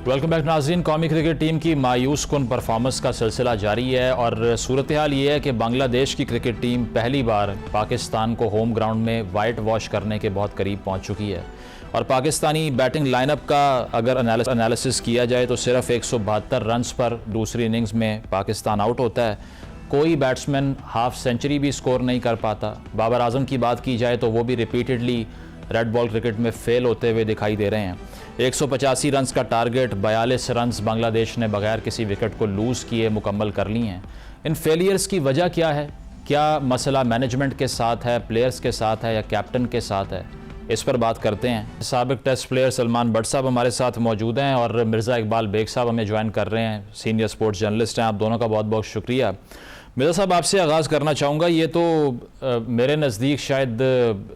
Welcome back नाज़रीन। कौमी cricket team की मायूस कुन परफॉर्मेंस का सिलसिला जारी है और सूरत हाल ये है कि बांग्लादेश की क्रिकेट टीम पहली बार पाकिस्तान को होम ग्राउंड में वाइट वॉश करने के बहुत करीब पहुंच चुकी है। और पाकिस्तानी बैटिंग लाइनअप का अगर एनालिसिस किया जाए तो सिर्फ 172 रन्स पर दूसरी इनिंग्स में पाकिस्तान आउट होता है। कोई बैट्समैन हाफ सेंचुरी भी स्कोर नहीं कर पाता। बाबर आजम की बात की जाए तो वो भी रिपीटेडली रेड बॉल क्रिकेट में फेल होते हुए दिखाई दे रहे हैं। 185 रन्स का टारगेट 42 रन्स बांग्लादेश ने बगैर किसी विकेट को लूज़ किए मुकम्मल कर ली हैं। इन फेलियर्स की वजह क्या है? क्या मसला मैनेजमेंट के साथ है, प्लेयर्स के साथ है या कैप्टन के साथ है? इस पर बात करते हैं। साबिक टेस्ट प्लेयर सलमान बट साहब हमारे साथ मौजूद हैं और मिर्ज़ा इकबाल बेग साहब हमें ज्वाइन कर रहे हैं, सीनियर स्पोर्ट्स जर्नलिस्ट हैं। आप दोनों का बहुत बहुत शुक्रिया। मिर्ज़ा साहब, आपसे आगाज़ करना चाहूँगा। ये तो मेरे नज़दीक शायद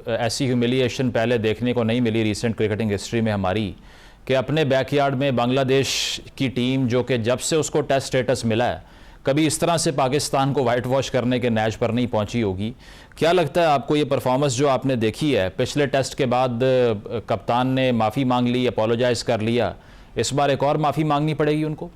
ऐसी ह्यूमिलिएशन पहले देखने को नहीं मिली रीसेंट क्रिकेटिंग हिस्ट्री में हमारी, कि अपने बैकयार्ड में बांग्लादेश की टीम जो कि जब से उसको टेस्ट स्टेटस मिला है कभी इस तरह से पाकिस्तान को वाइट वॉश करने के नैज पर नहीं पहुंची होगी। क्या लगता है आपको ये परफॉर्मेंस जो आपने देखी है? पिछले टेस्ट के बाद कप्तान ने माफ़ी मांग ली, अपोलोजाइज़ कर लिया, इस बार एक और माफ़ी मांगनी पड़ेगी उनको?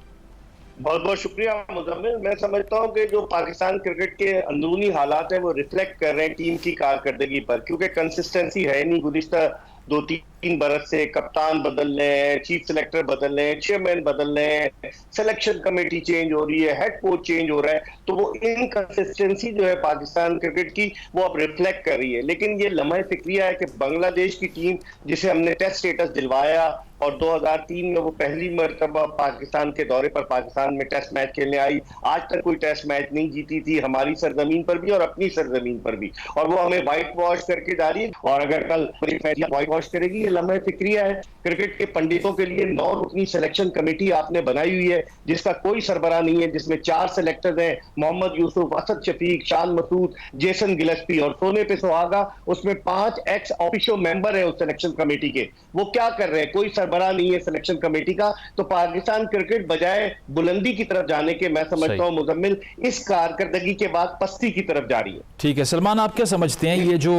बहुत बहुत शुक्रिया मुजम्मिल। मैं समझता हूं कि जो पाकिस्तान क्रिकेट के अंदरूनी हालात हैं वो रिफ्लेक्ट कर रहे हैं टीम की कारकर्दगी पर, क्योंकि कंसिस्टेंसी है नहीं। गुज़िश्ता 2-3 बरस से कप्तान बदल रहे हैं, चीफ सिलेक्टर बदल रहे हैं, चेयरमैन बदल रहे हैं, सिलेक्शन कमेटी चेंज हो रही है, हेड कोच चेंज हो रहा है, तो वो इनकंसिस्टेंसी जो है पाकिस्तान क्रिकेट की वो अब रिफ्लेक्ट कर रही है। लेकिन ये लम्हा फिक्रिया है कि बांग्लादेश की टीम जिसे हमने टेस्ट स्टेटस दिलवाया और 2003 में वो पहली मरतबा पाकिस्तान के दौरे पर पाकिस्तान में टेस्ट मैच खेलने आई, आज तक कोई टेस्ट मैच नहीं जीती थी हमारी सरजमीन पर भी और अपनी सरजमीन पर भी, और वो हमें व्हाइट वॉश करके जा रही है। और अगर कल व्हाइट वॉश करेगी, ये लम्हा फिक्रिया है। क्रिकेट के पंडितों के लिए 9 रुकनी सिलेक्शन कमेटी आपने बनाई हुई है जिसका कोई सरबराह नहीं है, जिसमें 4 सिलेक्टर्स हैं, मोहम्मद यूसुफ, असद शफीक, शान मसूद, जेसन गिलस्पी और सोने पे सुहागा। उसमें 5 एक्स ऑफिशियल मेंबर है उस सिलेक्शन कमेटी के। वो क्या कर रहे हैं? कोई सरबराह नहीं है सिलेक्शन कमेटी का। तो पाकिस्तान क्रिकेट बजाय बुलंदी की तरफ जाने के, मैं समझता हूं मुजम्मिल, इस कारकर्दगी के बाद पस्ती की तरफ जा रही है। ठीक है सलमान, आप क्या समझते हैं ये जो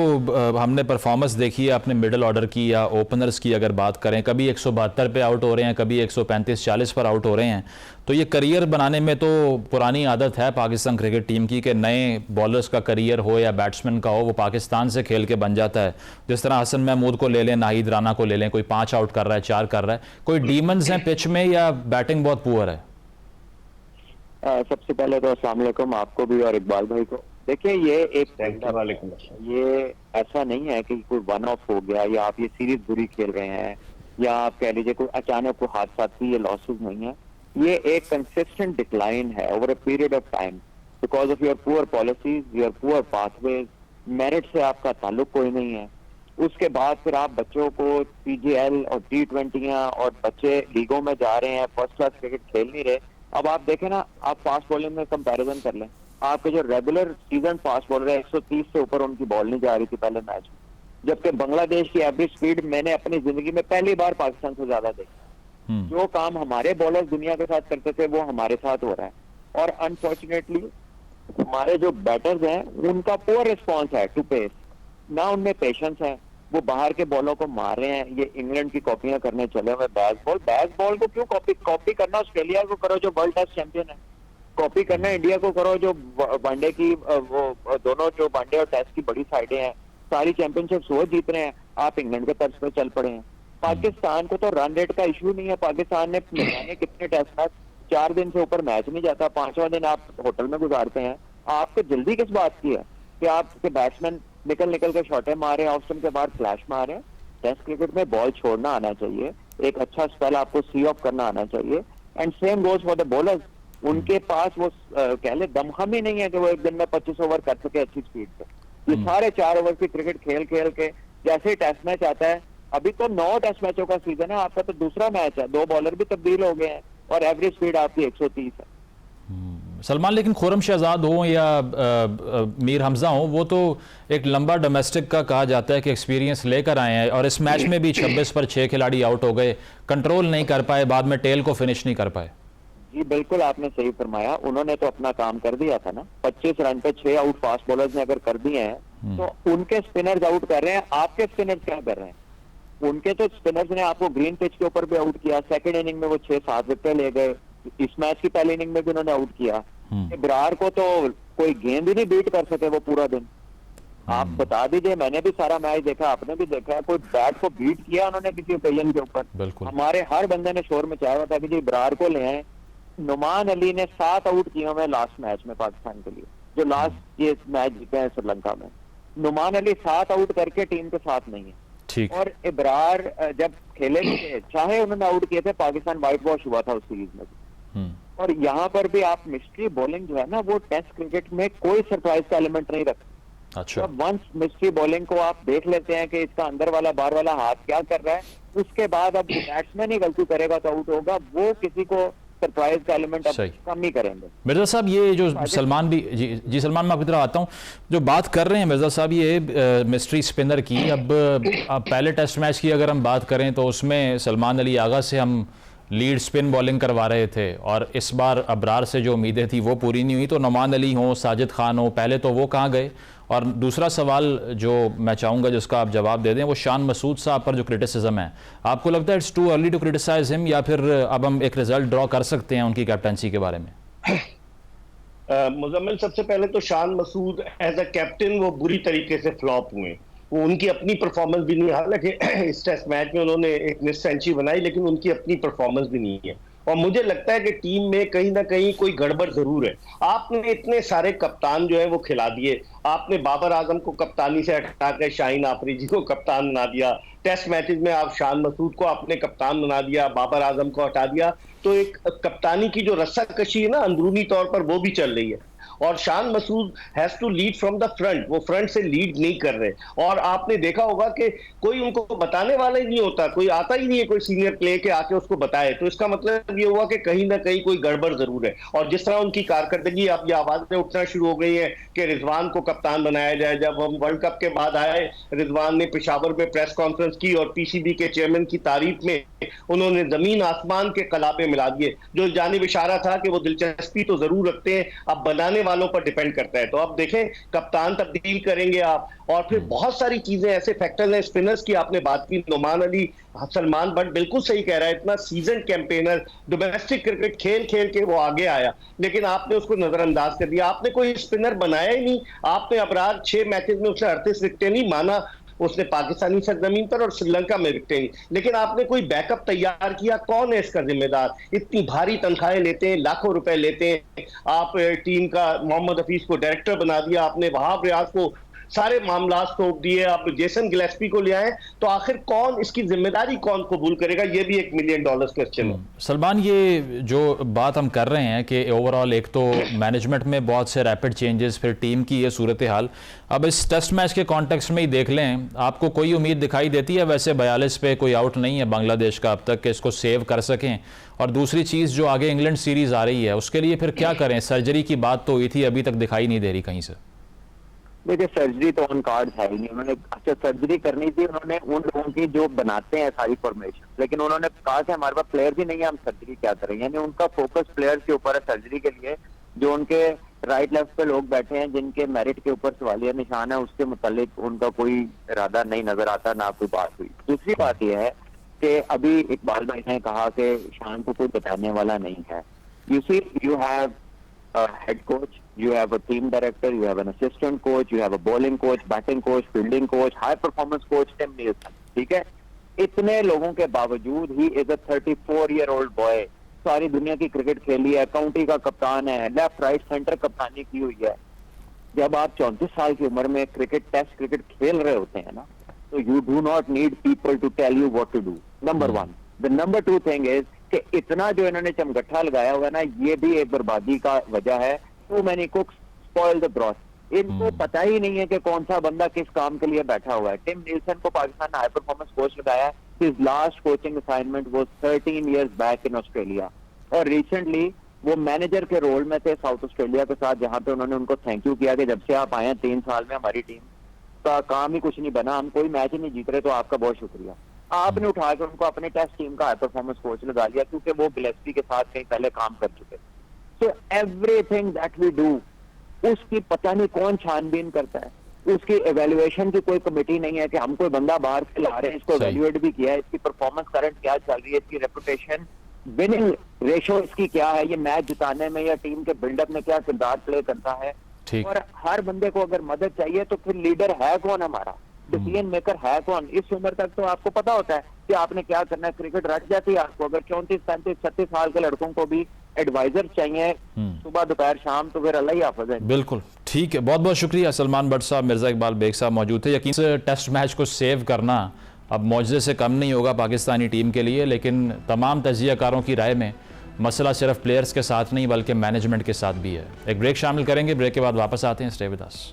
हमने परफॉर्मेंस देखी है अपने मिडिल ऑर्डर की या ओपनर्स की अगर बात करें, कभी 172 पे आउट हो रहे हैं, कभी 135-40 पर आउट हो रहे हैं, तो ये करियर बनाने में तो पुरानी आदत है पाकिस्तान क्रिकेट टीम की कि नए बॉलर्स का करियर हो या बैट्समैन का हो, वो पाकिस्तान से खेल के बन जाता है। जिस तरह हसन महमूद को ले लें, नाहिद राना को ले लें, कोई 5 आउट कर रहा है, 4 कर रहा है। कोई डीमंस हैं पिच में या बैटिंग बहुत पुअर है? सबसे पहले तो अस्सलाम वालेकुम आपको भी और इकबाल भाई को। देखिए, ये ऐसा नहीं है कि कोई वन ऑफ हो गया या आप ये सीरीज बुरी खेल रहे हैं या आप कह लीजिए कोई अचानक कोई हादसा थी, ये लॉसेस नहीं है। ये एक कंसिस्टेंट डिक्लाइन है over a period of time because of your poor policies, your poor pathways. Merit से आपका ताल्लुक कोई नहीं है। उसके बाद फिर आप बच्चों को पीजीएल और T20 और बच्चे लीगों में जा रहे हैं, फर्स्ट क्लास क्रिकेट खेल नहीं रहे। अब आप देखें ना, आप फास्ट बॉलिंग में कंपैरिजन कर लें, आपके जो रेगुलर सीजन फास्ट बॉलर है 130 से ऊपर उनकी बॉल नहीं जा रही थी पहले मैच में, जबकि बांग्लादेश की एवरेज स्पीड मैंने अपनी जिंदगी में पहली बार पाकिस्तान से ज्यादा देखी। जो काम हमारे बॉलर दुनिया के साथ करते थे वो हमारे साथ हो रहा है। और अनफॉर्चुनेटली हमारे जो बैटर्स हैं उनका पुअर रिस्पॉन्स है टू पेस, ना उनमें पेशेंस है, वो बाहर के बॉलों को मार रहे हैं। ये इंग्लैंड की कॉपियां करने चले हुए बैस बॉल को क्यों कॉपी करना? ऑस्ट्रेलिया को करो जो वर्ल्ड टेस्ट चैंपियन है, कॉपी करना इंडिया को करो जो वनडे की वो दोनों जो वनडे और टेस्ट की बड़ी साइडें हैं, सारी चैंपियनशिप वो जीत रहे हैं। आप इंग्लैंड के तर्ज पे चल पड़े हैं। पाकिस्तान को तो रन रेट का इशू नहीं है। पाकिस्तान ने कितने टेस्ट मैच, 4 दिन से ऊपर मैच नहीं जाता, 5वां दिन आप होटल में गुजारते हैं। आपको जल्दी किस बात की है कि आपके बैट्समैन निकल के शॉटें मारे, ऑफ स्टंप के बाहर फ्लैश मारे? टेस्ट क्रिकेट में बॉल छोड़ना आना चाहिए, एक अच्छा स्पेल आपको सी ऑफ करना आना चाहिए। And same goes for the bowlers. उनके पास वो कह ले दमखम ही नहीं है कि वो एक दिन में 25 ओवर कर सके अच्छी स्पीड पे। ये सारे 4 ओवर की क्रिकेट खेल के जैसे ही टेस्ट मैच आता है, अभी तो 9 टेस्ट मैचों का सीजन है, आपका तो दूसरा मैच है, 2 बॉलर भी तब्दील हो गए हैं और एवरेज स्पीड आपकी 130 है। सलमान, लेकिन खुरम शहजाद हो या मीर हमजा हो, वो तो एक लंबा डोमेस्टिक का कहा जाता है कि एक्सपीरियंस लेकर आए हैं और इस मैच में भी 26 पर 6 खिलाड़ी आउट हो गए, कंट्रोल नहीं कर पाए, बाद में टेल को फिनिश नहीं कर पाए। जी बिल्कुल, आपने सही फरमाया। उन्होंने तो अपना काम कर दिया था ना। 25 रन पे 6 आउट फास्ट बॉलर्स ने अगर कर दिए हैं तो उनके स्पिनर्स आउट कर रहे हैं, आपके स्पिनर्स क्या कर रहे हैं? उनके तो स्पिनर्स ने आपको ग्रीन पिच के ऊपर भी आउट किया, सेकंड इनिंग में वो 6-7 विकेट ले गए, इस मैच की पहली इनिंग में भी उन्होंने आउट किया। इब्रार को तो कोई गेंद ही नहीं बीट कर सके वो पूरा दिन। आप बता दीजिए, मैंने भी सारा मैच देखा, आपने भी देखा है, कोई बैट को बीट किया उन्होंने किसी ओकेजन के ऊपर? हमारे हर बंदे ने शोर मचाया हुआ था कि जी इब्रार को ले आए। नुमान अली ने 7 आउट किए हुए लास्ट मैच में पाकिस्तान के लिए, जो लास्ट ये मैच जीते हैं श्रीलंका में। नुमान अली 7 आउट करके टीम के साथ नहीं है। और इब्रार जब खेले थे, चाहे उन्होंने आउट किए थे, पाकिस्तान व्हाइट वॉश हुआ था उस सीरीज में। और यहाँ पर भी आप मिस्ट्री बॉलिंग जो है ना, वो टेस्ट क्रिकेट में कोई सरप्राइज का एलिमेंट नहीं रखते। अच्छा। वंस मिस्ट्री बॉलिंग को आप देख लेते हैं कि इसका अंदर वाला बाहर वाला हाथ क्या कर रहा है, उसके बाद अब बैट्समैन ही गलती करेगा तो आउट होगा, वो किसी को सरप्राइज का एलिमेंट अब कम ही करेंगे। मिर्जा साहब, ये जो सलमान भी जी सलमान, मैं आपकी तरफ आता हूँ, जो बात कर रहे हैं मिर्जा साहब ये मिस्ट्री स्पिनर की, अब पहले टेस्ट मैच की अगर हम बात करें तो उसमें सलमान अली आगा से हम लीड स्पिन बॉलिंग करवा रहे थे, और इस बार अबरार से जो उम्मीदें थी वो पूरी नहीं हुई। तो नुमान अली हो, साजिद खान हो, पहले तो वो कहाँ गए? और दूसरा सवाल जो मैं चाहूँगा जिसका आप जवाब दे दें, वो शान मसूद साहब पर जो क्रिटिसिज्म है, आपको लगता है it's too early to criticise him, या फिर अब हम एक रिजल्ट ड्रॉ कर सकते हैं उनकी कैप्टनसी के बारे में? मुजम्मिल, सबसे पहले तो Shan Masood as a captain वो बुरी तरीके से फ्लॉप हुए। वो उनकी अपनी परफॉर्मेंस भी नहीं, हालांकि इस टेस्ट मैच में उन्होंने एक मिस सेंचुरी बनाई, लेकिन उनकी अपनी परफॉर्मेंस भी नहीं है। और मुझे लगता है कि टीम में कहीं ना कहीं कोई गड़बड़ जरूर है। आपने इतने सारे कप्तान जो है वो खिला दिए। आपने बाबर आजम को कप्तानी से हटा कर शाहीन आफरीदी को कप्तान बना दिया। टेस्ट मैचेस में आप शान मसूद को अपने कप्तान बना दिया, बाबर आजम को हटा दिया। तो एक कप्तानी की जो रस्साकशी है ना, अंदरूनी तौर पर वो भी चल रही है। और Shan Masood has to lead from the front, वो फ्रंट से लीड नहीं कर रहे। और आपने देखा होगा कि कोई उनको बताने वाला ही नहीं होता, कोई आता ही नहीं है कोई सीनियर प्लेयर के आके उसको बताए। तो इसका मतलब ये हुआ कि कहीं ना कहीं कोई गड़बड़ जरूर है। और जिस तरह उनकी कारकर्दगी, अब ये आवाजें उठना शुरू हो गई है कि रिजवान को कप्तान बनाया जाए। जब हम वर्ल्ड कप के बाद आए, रिजवान ने पेशावर में प्रेस कॉन्फ्रेंस की और पीसीबी के चेयरमैन की तारीफ में उन्होंने जमीन आसमान के कलाबे मिला दिए। जो जानिब इशारा था कि वो दिलचस्पी तो जरूर रखते हैं, अब बनाने वालों पर डिपेंड करता है। तो अब देखें, कप्तान तब्दील करेंगे आप, और फिर बहुत सारी चीजें ऐसे फैक्टर्स हैं। स्पिनर्स की आपने बात की, नुमान अली, सलमान बट बिल्कुल सही कह रहा है, इतना सीजन कैंपेनर, डोमेस्टिक क्रिकेट खेल खेल के वो आगे आया, लेकिन आपने उसको नजरअंदाज कर दिया। आपने कोई स्पिनर बनाया ही नहीं। आपने अबरार 6 मैचेस में उसने 38 विकेटें नहीं, माना उसने पाकिस्तानी सरजमीन पर और श्रीलंका में विकेटें नहीं, लेकिन आपने कोई बैकअप तैयार किया? कौन है इसका जिम्मेदार? इतनी भारी तनख्वाहें लेते हैं, लाखों रुपए लेते हैं। आप टीम का मोहम्मद हफीज को डायरेक्टर बना दिया आपने, वहाब रियाज को सारे मामला सौंप दिए, आप जेसन गिलेस्पी को ले आए। तो आखिर कौन इसकी जिम्मेदारी कौन कबूल करेगा? ये भी $1 मिलियन क्वेश्चन है। सलमान, ये जो बात हम कर रहे हैं कि ओवरऑल एक तो मैनेजमेंट में बहुत से रैपिड चेंजेस, फिर टीम की ये सूरत हाल, अब इस टेस्ट मैच के कॉन्टेक्स्ट में ही देख लें, आपको कोई उम्मीद दिखाई देती है? वैसे 42 पे कोई आउट नहीं है बांग्लादेश का अब तक कि इसको सेव कर सकें। और दूसरी चीज़, जो आगे इंग्लैंड सीरीज आ रही है उसके लिए फिर क्या करें? सर्जरी की बात तो हुई थी, अभी तक दिखाई नहीं दे रही कहीं से। देखिए, सर्जरी तो ऑन कार्ड है ही नहीं। उन्होंने अच्छा सर्जरी करनी थी, उन्होंने उन लोगों की जो बनाते हैं सारी फॉर्मेशन, लेकिन उन्होंने कहा कि हमारे पास प्लेयर भी नहीं है, हम सर्जरी क्या करें। यानी उनका फोकस प्लेयर्स के ऊपर है सर्जरी के लिए। जो उनके राइट लेफ्ट पे लोग बैठे हैं जिनके मेरिट के ऊपर सवालिया निशान है, उसके मुतालिक उनका कोई इरादा नहीं नजर आता, ना कोई बात हुई। दूसरी बात यह है कि अभी इकबाल भाई ने कहा कि शान को कोई बताने वाला नहीं है। You see, you have a head coach, you have a team director, you have an assistant coach, you have a bowling coach, batting coach, fielding coach, high performance coach, Tim Nielsen, ठीक है? इतने लोगों के बावजूद ही is a 34-year-old boy, सारी दुनिया की cricket खेली है, काउंटी का कप्तान है, लेफ्ट राइट सेंटर कप्तानी की हुई है। जब आप 34 साल की उम्र में क्रिकेट, टेस्ट क्रिकेट खेल रहे होते हैं ना, तो you do not need people to tell you what to do, number one. The number two thing is कि इतना जो इन्होंने चमगट्ठा लगाया हुआ ना, ये भी एक बर्बादी का वजह है। Too many cooks spoil the broth. इनको पता ही नहीं है कि कौन सा बंदा किस काम के लिए बैठा हुआ है। टिम नील्सन को पाकिस्तान ने हाई परफॉर्मेंस कोच लगाया। His last coaching assignment was 13 years back in Australia, और रिसेंटली वो मैनेजर के रोल में थे साउथ ऑस्ट्रेलिया के साथ, जहां पे उन्होंने उनको थैंक यू किया कि जब से आप आए हैं 3 साल में हमारी टीम का काम ही कुछ नहीं बना, हम कोई मैच ही नहीं जीत रहे, तो आपका बहुत शुक्रिया। आपने उठाकर उनको अपने टेस्ट टीम का हाई परफॉर्मेंस कोच लगा लिया, क्योंकि वो गिलेस्पी के साथ कहीं पहले काम कर चुके। So everything that we do, उसकी पता नहीं कौन छानबीन करता है। उसकी एवेल्युएशन की कोई कमेटी नहीं है कि हम कोई बंदा बाहर से ला रहे हैं, इसको सही। एवेल्युएट भी किया है, इसकी परफॉर्मेंस करंट क्या चल रही है, इसकी रेपुटेशन, विनिंग रेशो इसकी क्या है, ये मैच जिताने में या टीम के बिल्डअप में क्या किरदार प्ले करता है। ठीक। और हर बंदे को अगर मदद चाहिए तो फिर लीडर है कौन हमारा, डिसीजन मेकर है कौन। इस उम्र तक तो आपको पता होता है कि आपने क्या करना है, क्रिकेट रट जाती है आपको। अगर 34, 35, 36 साल के लड़कों को भी एडवाइजर चाहिए सुबह दोपहर शाम, तो फिर अल्लाह ही हाफ़िज़ है। बिल्कुल ठीक है, बहुत बहुत शुक्रिया सलमान भट्ट साहब, मिर्ज़ा इकबाल बेग साहब मौजूद थे। यकीन से टेस्ट मैच को सेव करना अब मौजज़े से कम नहीं होगा पाकिस्तानी टीम के लिए, लेकिन तमाम तजियाकारों की राय में मसला सिर्फ प्लेयर्स के साथ नहीं बल्कि मैनेजमेंट के साथ भी है। एक ब्रेक शामिल करेंगे, ब्रेक के बाद वापस आते हैं। Stay with us.